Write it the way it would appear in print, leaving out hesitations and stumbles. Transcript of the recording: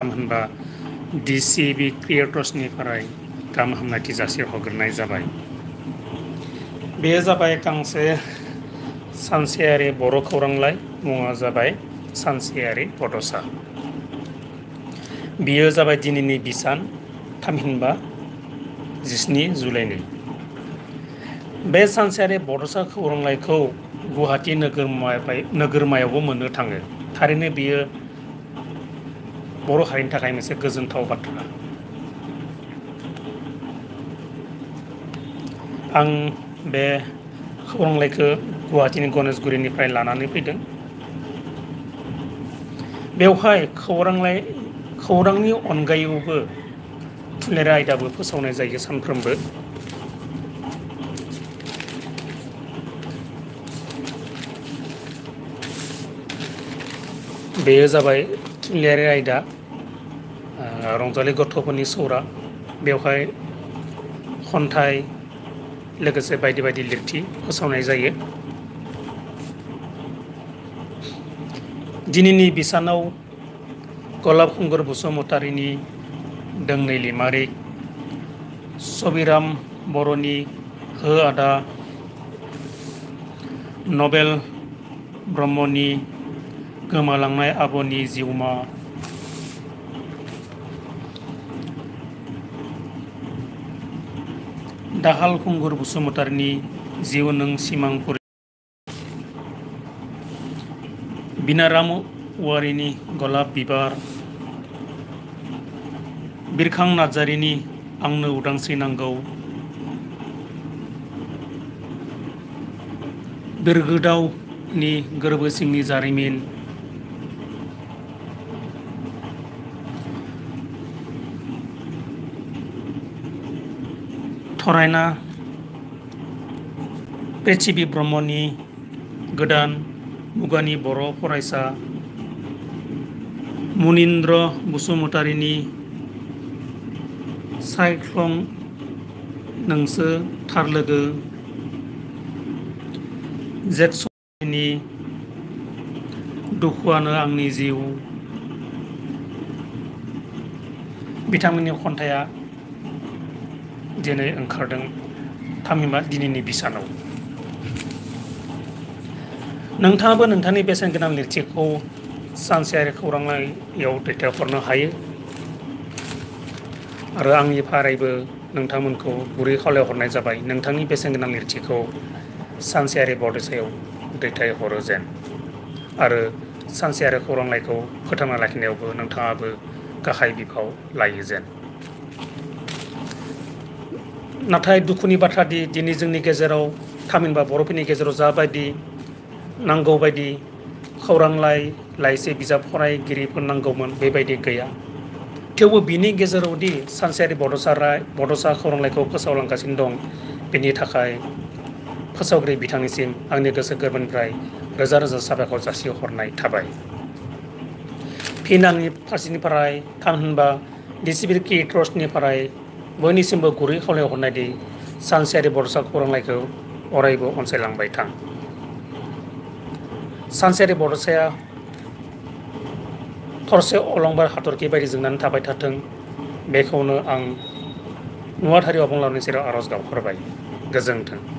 होनबा DCB क्रिएटर्सनिफ्राय गाहाम हामलायथि जासिहरग्रोनाय जाबाय। बेयो जाबाय गांसे सानसेयारि बर' खौरांलाइ, मुङा जाबाय सानसेयारि बड'सा। बियो जाबाय दिनैनि बिसान, थामहिनबा 17 जुलाइनि। बे सानसेयारि बड'सा खौरांलाइखौ गुवाहाटी नोगोरमायावबो मोननो थाङो। थारैनो बियो बर' हारिनि थाखाय मोनसे गोजोनथाव बाथ्रा। आं बे खौरांलाइखौ गुवाहाटीनि गणेशगुरिनिफ्राय लानानै फैदों। बेवहाय खौरांनि अनगायैबो थुनलाइयारि आयदाबो फोसावनाय जायो सानफ्रोमबो। बेयो जाबाय थुनलाइयारि आयदा, रंजालि गथ'फोरनि सौरा। बेवहाय खन्थाइ लोगोसे बायदि बायदि लिरथि फोसावनाय जायो। दिनैनि बिसानाव गलाब खुंगुर बसुमतारीनि दोंनै लिमारिक, सबिराम बर'नि हो आदा, नबेल ब्रह्मनि गोमालांनाय आब'नि जिउमा, दाहाल खुंगुर बसुमतारीनि जिउ नों सिमांपुरि, बिनाराम औवारिनि गलाब बिबार, बिरखां नार्जारिनि आंनो उदांस्रि नांगौ, बिरगोदावनि गोरबो सिंनि जारिमिन, थरायना पृथिबि ब्रह्मनि गोदान मुगानि बर' फरायसा, मुनिन्द्र बसुमतारीनि सायख्लं नोंसो थार लोगो, जेतसनि दुखुआनो आंनि जिउ। बिथांमोननि खन्थाइया दिनै ओंखारदों, थामहिनबा दिनैनि बिसानाव। नोंथाङाबो नोंथांनि बेसेनगोनां लिरथिखौ सानसेयारि खौरांलाइयाव दैथायहरनो हायो आरो आंनि फारिबो नोंथांमोनखौ गुरै खावलायहरनाय जाबाय, नोंथांनि बेसेनगोनां लिरथिखौ सानसेयारि बड'सायाव दैथायहरो जेन आरो सानसेयारि खौरांलाइखौ फोथांना लाखिनायावबो नोंथाङाबो गाहाय बिफाव लायो जेन। नाथाय दुखुनि बाथ्रा दि दिनै जोंनि गेजेराव, थामहिनबा बर'फोरनि गेजेराव जाबायदि नांगौबायदि खौरांलाइ, लाइसि बिजाब फरायगिरिफोर नांगौमोन, बेबायदि गैया। थेवबो बिनि गेजेरावदि सानसेयारि बड'सा खौरांलाइखौ फोसावलांगासिनो दं, बेनि थाखाय फोसावगिरि बिथांनिसिम आंनि गोसो गोरबोनिफ्राय रोजा रोजा साबायखर जासिहरनाय थाबाय। फिन आंनि फारसेनिफ्राय थामहिनबा DCB क्रिएटर्सनिफ्राय बयनिसिमबो गुरै खावलायहरनायदि सानसेयारि बड'सा खौरांलाइखौ अरायबो अनसायलांबाय थां। सानसेयारि बड'साया थरसे अलंबार हाथरखि बायदि जोंनानै थाबाय थाथों, बेखौनो आं नुवाथारि अबंलावरिनि सेराव आर'ज गाबहरबाय। गोजोन्थों।